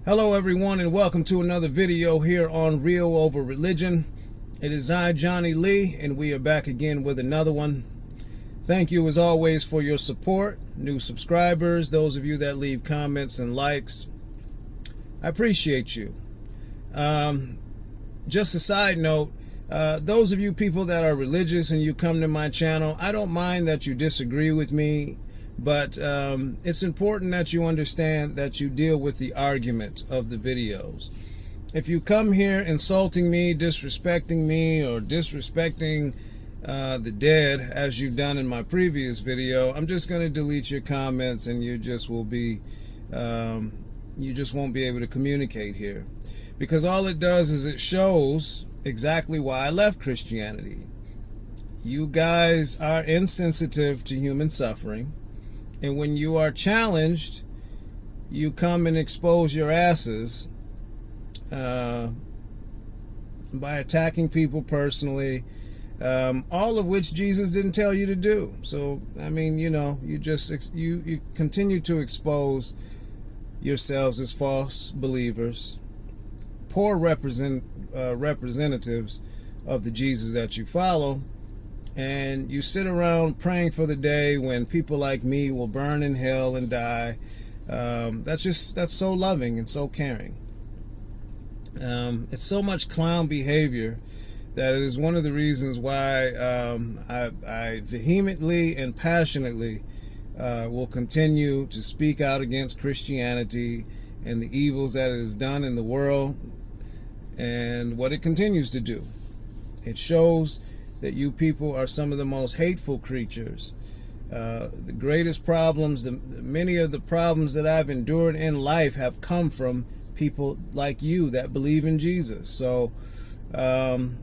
Hello everyone, and welcome to another video here on Real Over Religion. It is I, Johnny Lee, and we are back again with another one. Thank you as always for your support, new subscribers, those of you that leave comments and likes. I appreciate you. Just a side note, those of you people that are religious and you come to my channel, I don't mind that you disagree with me. But it's important that you understand that you deal with the argument of the videos. If you come here insulting me, disrespecting me, or disrespecting the dead, as you've done in my previous video, I'm just going to delete your comments, and you just won't be able to communicate here. Because all it does is it shows exactly why I left Christianity. You guys are insensitive to human suffering. And when you are challenged, you come and expose your asses by attacking people personally, all of which Jesus didn't tell you to do. So, I mean, you know, you continue to expose yourselves as false believers, poor representatives of the Jesus that you follow. And you sit around praying for the day when people like me will burn in hell and die. That's so loving and so caring. It's so much clown behavior that it is one of the reasons why I vehemently and passionately will continue to speak out against Christianity and the evils that it has done in the world and what it continues to do. It shows that you people are some of the most hateful creatures. The greatest problems, many of the problems that I've endured in life have come from people like you that believe in Jesus. So I'm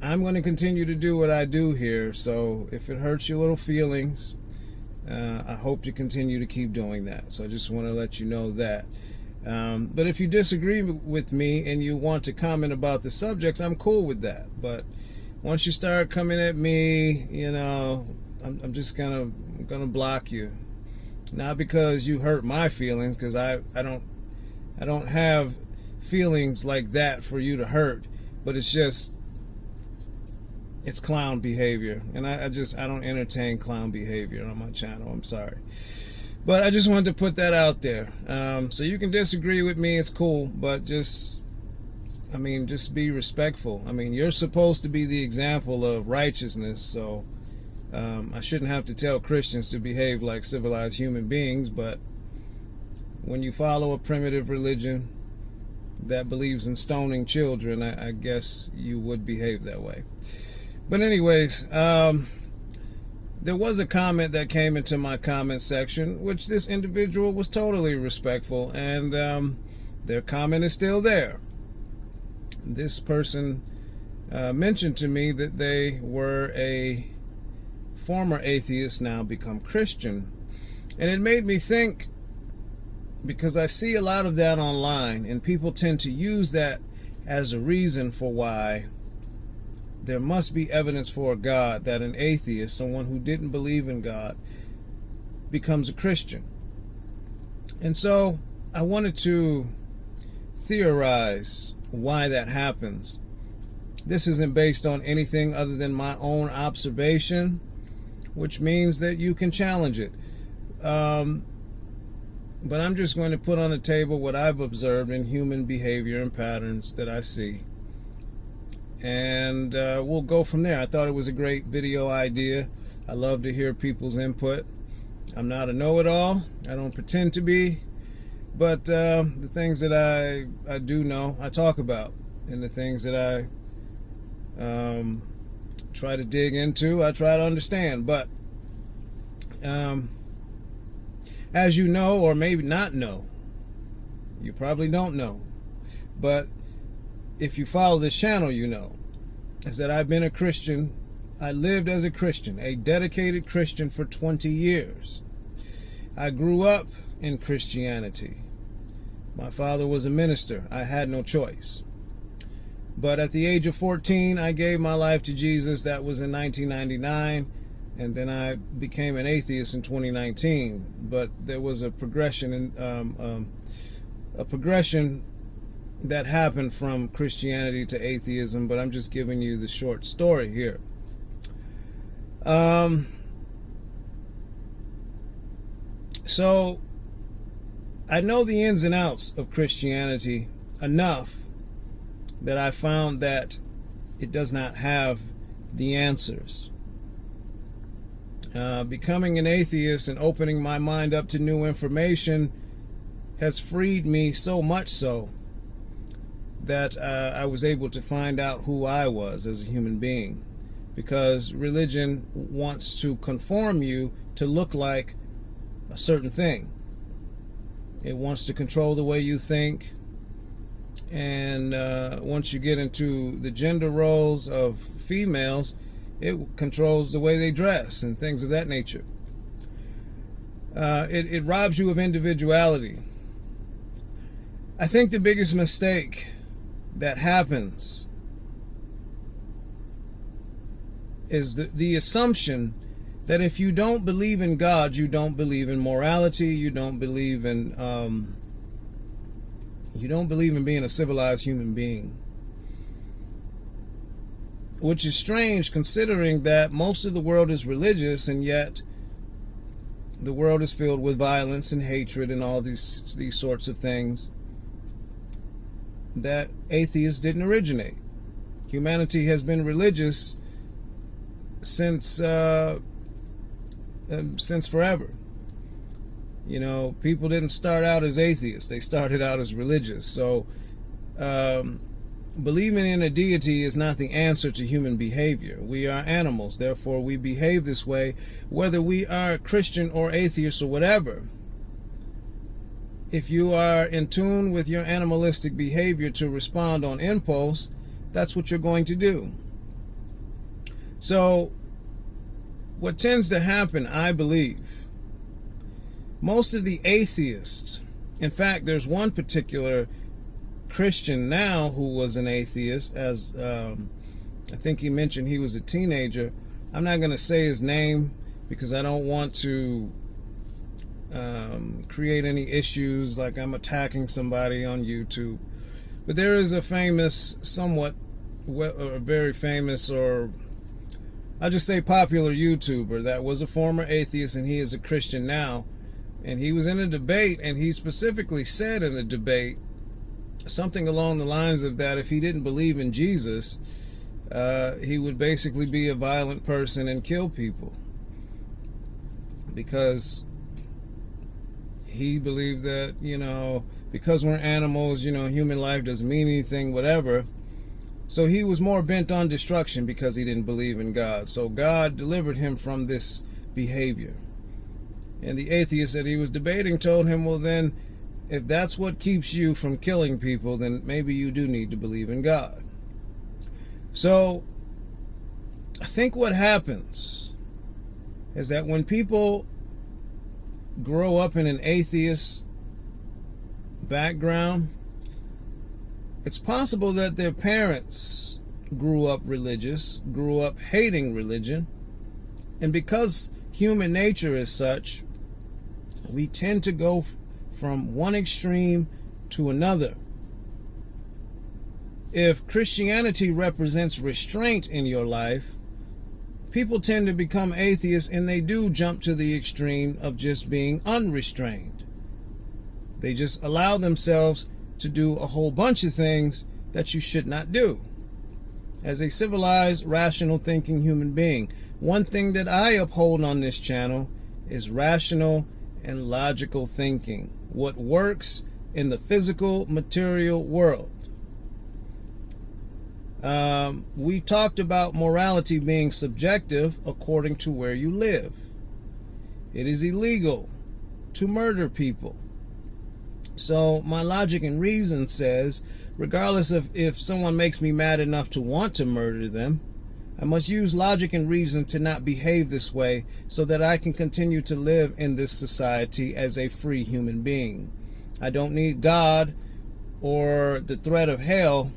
going to continue to do what I do here. So if it hurts your little feelings, I hope you continue to keep doing that. So I just want to let you know that. But if you disagree with me and you want to comment about the subjects, I'm cool with that. But once you start coming at me, you know, I'm just gonna block you. Not because you hurt my feelings, because I don't have feelings like that for you to hurt, but it's clown behavior, and I don't entertain clown behavior on my channel. I'm sorry, but I just wanted to put that out there. So you can disagree with me, it's cool, but just be respectful. I mean, you're supposed to be the example of righteousness, so I shouldn't have to tell Christians to behave like civilized human beings, but when you follow a primitive religion that believes in stoning children, I guess you would behave that way. But anyways, there was a comment that came into my comment section, which this individual was totally respectful, and their comment is still there. This person mentioned to me that they were a former atheist, now become Christian. And it made me think, because I see a lot of that online, and people tend to use that as a reason for why there must be evidence for God that an atheist, someone who didn't believe in God, becomes a Christian. And so I wanted to theorize why that happens. This isn't based on anything other than my own observation, which means that you can challenge it. But I'm just going to put on the table what I've observed in human behavior and patterns that I see. And we'll go from there. I thought it was a great video idea. I love to hear people's input. I'm not a know-it-all. I don't pretend to be. But the things that I do know, I talk about. And the things that I try to dig into, I try to understand. But as you know, or maybe not know, you probably don't know, but if you follow this channel, you know, is that I've been a Christian. I lived as a Christian, a dedicated Christian for 20 years. I grew up in Christianity. My father was a minister. I had no choice. But at the age of 14, I gave my life to Jesus. That was in 1999. And then I became an atheist in 2019. But there was a progression a progression that happened from Christianity to atheism, but I'm just giving you the short story here. So I know the ins and outs of Christianity enough that I found that it does not have the answers. Becoming an atheist and opening my mind up to new information has freed me so much so that I was able to find out who I was as a human being, because religion wants to conform you to look like a certain thing. It wants to control the way you think, and once you get into the gender roles of females, it controls the way they dress and things of that nature. It robs you of individuality. I think the biggest mistake that happens is the assumption that if you don't believe in God, you don't believe in morality, you don't believe in being a civilized human being. Which is strange, considering that most of the world is religious, and yet the world is filled with violence and hatred and all these sorts of things that atheists didn't originate. Humanity has been religious since forever. You know, people didn't start out as atheists, they started out as religious. So believing in a deity is not the answer to human behavior. We are animals, therefore we behave this way, whether we are Christian or atheist or whatever. If you are in tune with your animalistic behavior to respond on impulse, that's what you're going to do. So what tends to happen, I believe, most of the atheists, in fact, there's one particular Christian now who was an atheist, as I think he mentioned he was a teenager. I'm not going to say his name because I don't want to create any issues like I'm attacking somebody on YouTube. But there is a famous, very famous, or I'll just say popular YouTuber that was a former atheist, and he is a Christian now. And he was in a debate, and he specifically said in the debate something along the lines of that if he didn't believe in Jesus, he would basically be a violent person and kill people, because he believed that, you know, because we're animals, you know, human life doesn't mean anything, whatever. So he was more bent on destruction because he didn't believe in God. So God delivered him from this behavior. And the atheist that he was debating told him, well then, if that's what keeps you from killing people, then maybe you do need to believe in God. So I think what happens is that when people grow up in an atheist background, it's possible that their parents grew up religious, grew up hating religion, and because human nature is such, we tend to go from one extreme to another. If Christianity represents restraint in your life, people tend to become atheists, and they do jump to the extreme of just being unrestrained. They just allow themselves to do a whole bunch of things that you should not do. As a civilized, rational thinking human being, one thing that I uphold on this channel is rational and logical thinking. What works in the physical, material world. We talked about morality being subjective according to where you live. It is illegal to murder people. So my logic and reason says, regardless of if someone makes me mad enough to want to murder them, I must use logic and reason to not behave this way so that I can continue to live in this society as a free human being. I don't need God or the threat of hell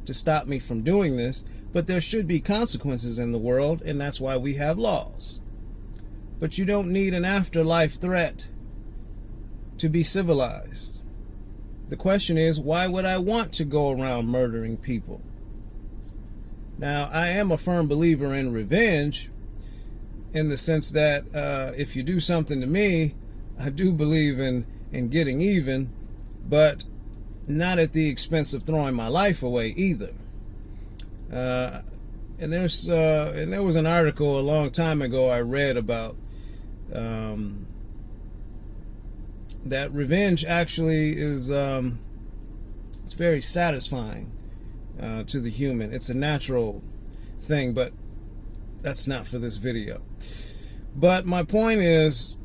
to stop me from doing this, but there should be consequences in the world, and that's why we have laws. But you don't need an afterlife threat to be civilized. The question is, why would I want to go around murdering people? Now, I am a firm believer in revenge, in the sense that if you do something to me, I do believe in getting even, but not at the expense of throwing my life away either. And there was an article a long time ago I read about that revenge actually is it's very satisfying to the human. It's a natural thing, but that's not for this video. But my point is,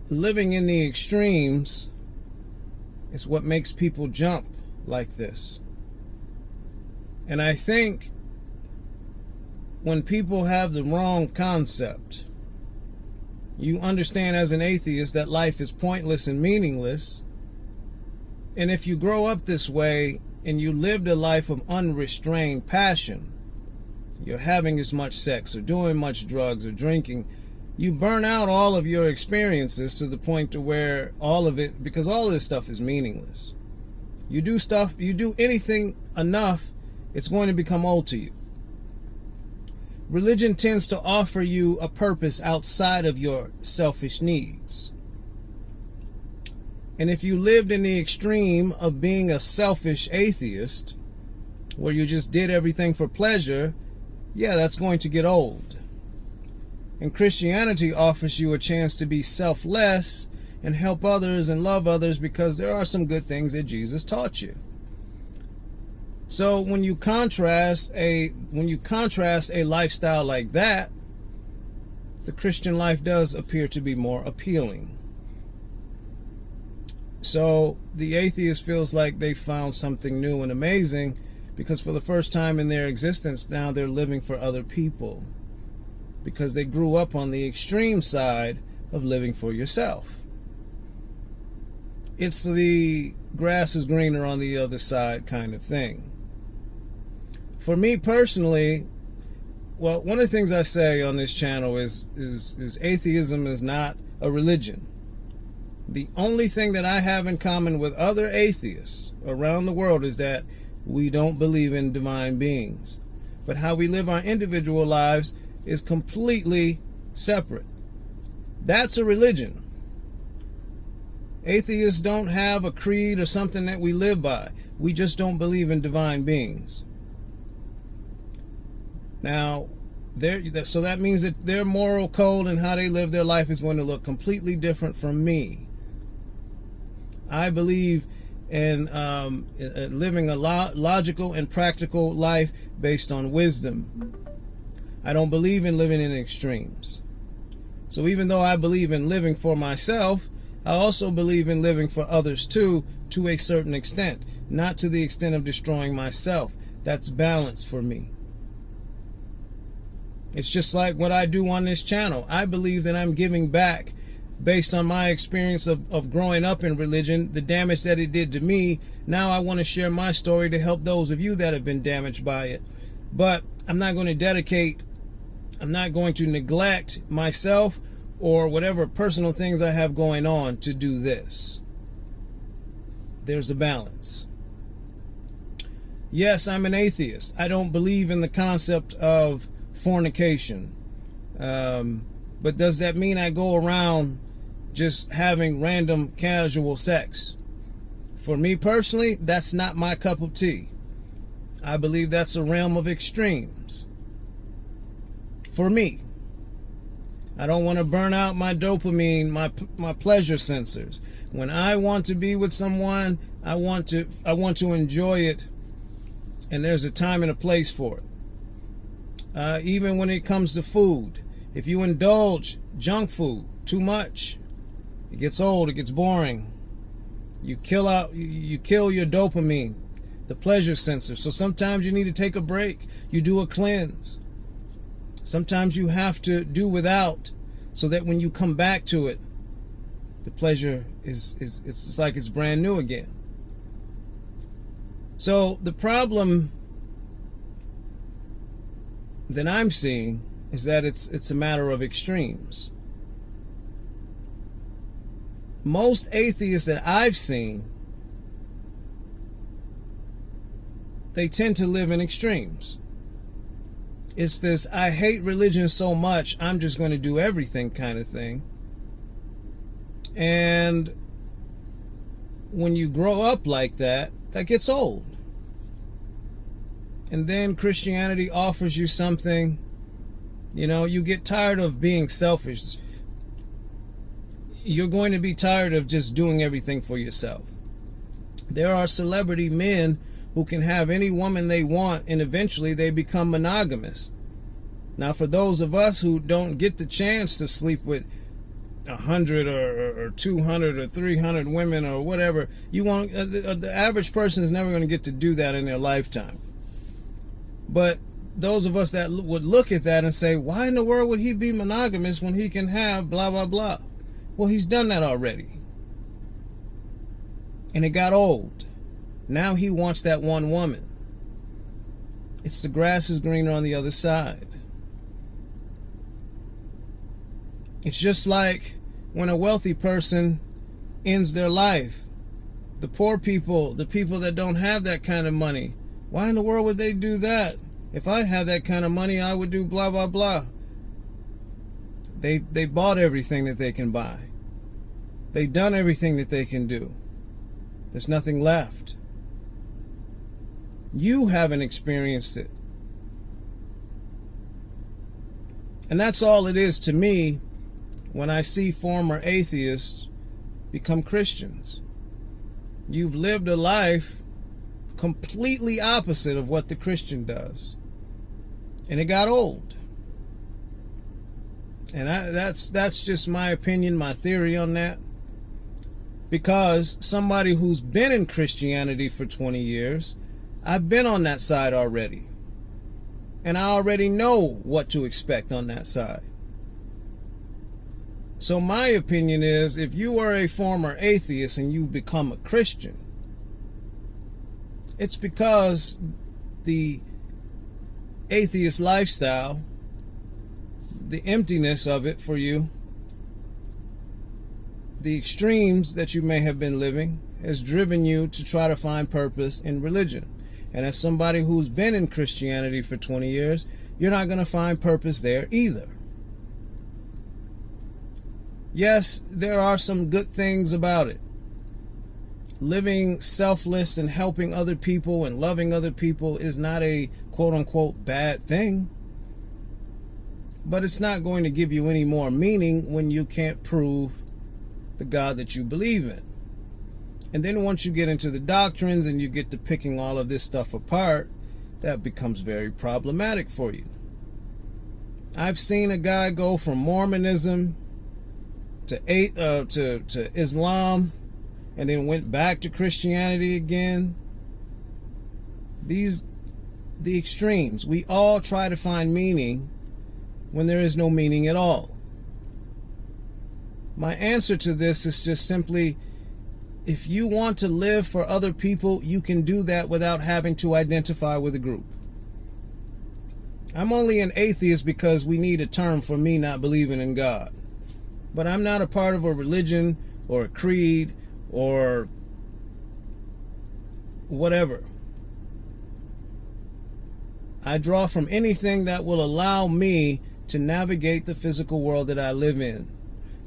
living in the extremes is what makes people jump like this. And I think when people have the wrong concept, you understand as an atheist that life is pointless and meaningless. And if you grow up this way and you lived a life of unrestrained passion, you're having as much sex or doing much drugs or drinking, you burn out all of your experiences to the point to where all of it, because all of this stuff is meaningless. You do anything enough, it's going to become old to you. Religion tends to offer you a purpose outside of your selfish needs. And if you lived in the extreme of being a selfish atheist, where you just did everything for pleasure, yeah, that's going to get old. And Christianity offers you a chance to be selfless and help others and love others, because there are some good things that Jesus taught you. So when you contrast a lifestyle like that, the Christian life does appear to be more appealing. So the atheist feels like they found something new and amazing, because for the first time in their existence now they're living for other people, because they grew up on the extreme side of living for yourself. It's the grass is greener on the other side kind of thing. For me personally, well, one of the things I say on this channel is atheism is not a religion. The only thing that I have in common with other atheists around the world is that we don't believe in divine beings. But how we live our individual lives is completely separate. That's a religion. Atheists don't have a creed or something that we live by. We just don't believe in divine beings. Now, so that means that their moral code and how they live their life is going to look completely different from me. I believe in living a logical and practical life based on wisdom. I don't believe in living in extremes. So even though I believe in living for myself, I also believe in living for others too, to a certain extent, not to the extent of destroying myself. That's balance for me. It's just like what I do on this channel. I believe that I'm giving back based on my experience of growing up in religion, the damage that it did to me. Now I want to share my story to help those of you that have been damaged by it. But I'm not going to neglect myself or whatever personal things I have going on to do this. There's a balance. Yes, I'm an atheist. I don't believe in the concept of fornication. But does that mean I go around just having random casual sex? For me personally, that's not my cup of tea. I believe that's a realm of extremes. For me, I don't want to burn out my dopamine, my pleasure sensors. When I want to be with someone, I want to enjoy it, and there's a time and a place for it. Even when it comes to food, if you indulge junk food too much, it gets old, it gets boring. You kill your dopamine, the pleasure sensor. So sometimes you need to take a break. You do a cleanse. Sometimes you have to do without, so that when you come back to it, the pleasure it's like it's brand new again. So the problem that I'm seeing is that it's a matter of extremes. most atheists that I've seen, they tend to live in extremes. It's this I hate religion so much, I'm just going to do everything kind of thing. And when you grow up like that, that gets old. And then Christianity offers you something, you get tired of being selfish. You're going to be tired of just doing everything for yourself. There are celebrity men who can have any woman they want, and eventually they become monogamous. Now, for those of us who don't get the chance to sleep with 100 or 200 or 300 women or whatever, the average person is never going to get to do that in their lifetime. But those of us that would look at that and say, why in the world would he be monogamous when he can have blah, blah, blah? Well, he's done that already. And it got old. Now he wants that one woman. It's the grass is greener on the other side. It's just like when a wealthy person ends their life. The poor people, the people that don't have that kind of money, why in the world would they do that? If I had that kind of money, I would do blah, blah, blah. They bought everything that they can buy. They've done everything that they can do. There's nothing left. You haven't experienced it. And that's all it is to me when I see former atheists become Christians. You've lived a life completely opposite of what the Christian does. And it got old. And that's just my opinion, my theory on that. Because somebody who's been in Christianity for 20 years, I've been on that side already. And I already know what to expect on that side. So my opinion is, if you are a former atheist and you become a Christian, it's because the atheist lifestyle, the emptiness of it for you, the extremes that you may have been living, has driven you to try to find purpose in religion. And as somebody who's been in Christianity for 20 years, you're not going to find purpose there either. Yes, there are some good things about it. Living selfless and helping other people and loving other people is not a quote-unquote bad thing. But it's not going to give you any more meaning when you can't prove the God that you believe in. And then once you get into the doctrines and you get to picking all of this stuff apart, that becomes very problematic for you. I've seen a guy go from Mormonism to Islam and then went back to Christianity again. The extremes. We all try to find meaning when there is no meaning at all. My answer to this is just simply, if you want to live for other people, you can do that without having to identify with a group. I'm only an atheist because we need a term for me not believing in God. But I'm not a part of a religion or a creed or whatever. I draw from anything that will allow me to navigate the physical world that I live in.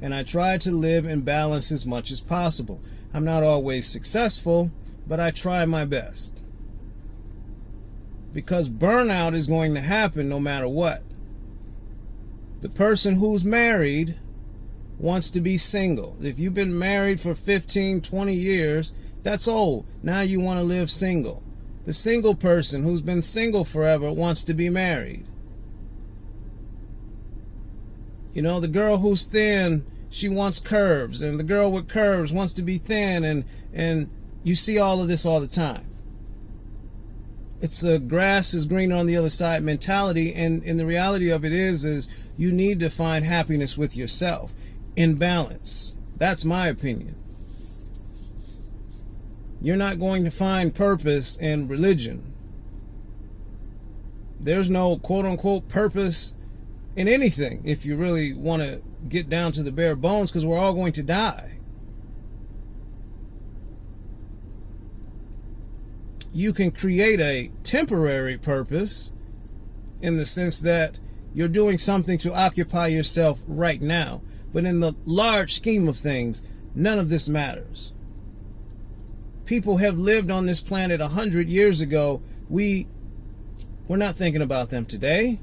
And I try to live in balance as much as possible. I'm not always successful, but I try my best. Because burnout is going to happen no matter what. The person who's married wants to be single. If you've been married for 15, 20 years, that's old. Now you want to live single. The single person who's been single forever wants to be married. You know, the girl who's thin, she wants curves, and the girl with curves wants to be thin, and you see all of this all the time. It's a grass is greener on the other side mentality, and the reality of it is you need to find happiness with yourself in balance. That's my opinion. You're not going to find purpose in religion. There's no quote-unquote purpose in anything if you really want to get down to the bare bones, because we're all going to die. you can create a temporary purpose in the sense that you're doing something to occupy yourself right now. But in the large scheme of things, none of this matters. People have lived on this planet 100 years ago. We're not thinking about them today.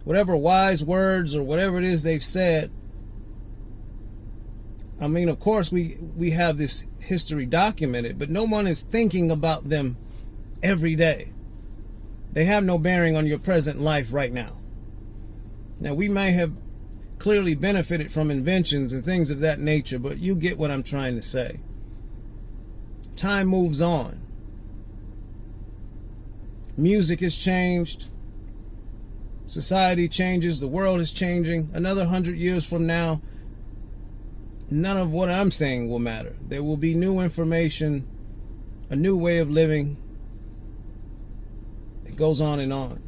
Whatever wise words or whatever it is they've said, I mean, of course, we have this history documented, but no one is thinking about them every day. They have no bearing on your present life right now. Now, we may have clearly benefited from inventions and things of that nature, but you get what I'm trying to say. Time moves on. Music has changed. Society changes. The world is changing. Another 100 years from now, none of what I'm saying will matter. There will be new information, a new way of living. It goes on and on.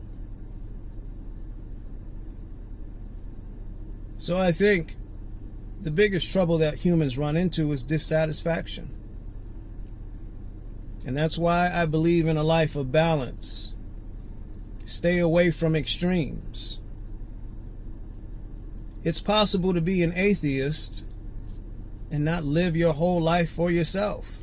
So I think the biggest trouble that humans run into is dissatisfaction. And that's why I believe in a life of balance. Stay away from extremes. It's possible to be an atheist and not live your whole life for yourself.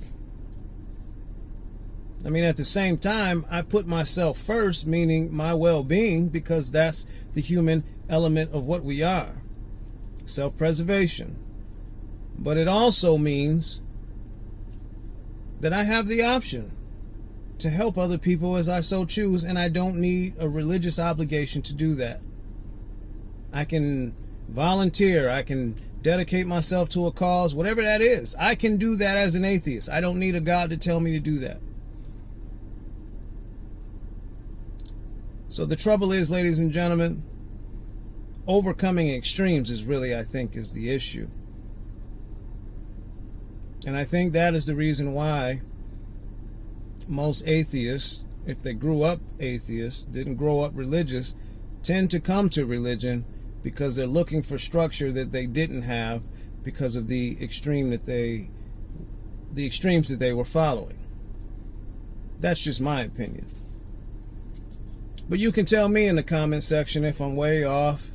I mean, at the same time, I put myself first, meaning my well-being, because that's the human element of what we are. Self-preservation. But it also means that I have the option to help other people as I so choose, and I don't need a religious obligation to do that. I can volunteer, I can dedicate myself to a cause, whatever that is. I can do that as an atheist. I don't need a God to tell me to do that. So the trouble is, ladies and gentlemen, overcoming extremes is really, I think, is the issue. And I think that is the reason why most atheists, if they grew up atheists, didn't grow up religious, tend to come to religion because they're looking for structure that they didn't have because of the extremes that they were following. That's just my opinion. But you can tell me in the comment section if I'm way off.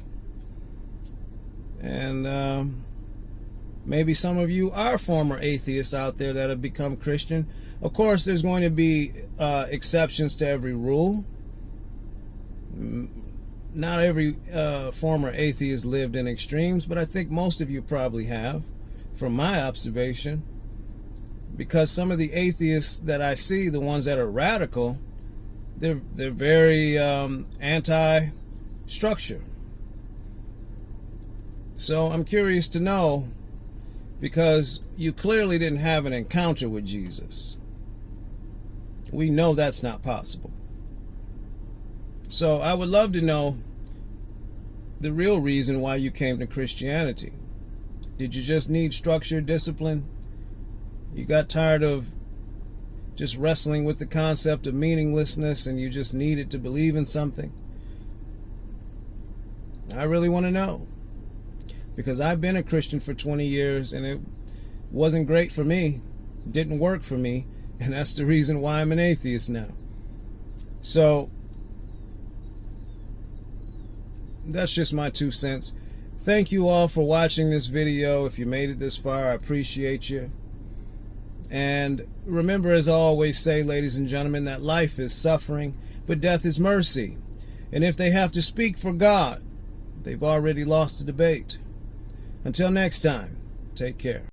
And maybe some of you are former atheists out there that have become Christian. Of course, there's going to be exceptions to every rule. Not every former atheist lived in extremes, but I think most of you probably have, from my observation. Because some of the atheists that I see, the ones that are radical, they're very anti-structure. So I'm curious to know, because you clearly didn't have an encounter with Jesus. We know that's not possible. So I would love to know the real reason why you came to Christianity. Did you just need structure, discipline? You got tired of just wrestling with the concept of meaninglessness and you just needed to believe in something? I really want to know. Because I've been a Christian for 20 years and it wasn't great for me. It didn't work for me. And that's the reason why I'm an atheist now. So that's just my 2 cents. Thank you all for watching this video. If you made it this far, I appreciate you. And remember, as I always say, ladies and gentlemen, that life is suffering, but death is mercy. And if they have to speak for God, they've already lost the debate. Until next time, take care.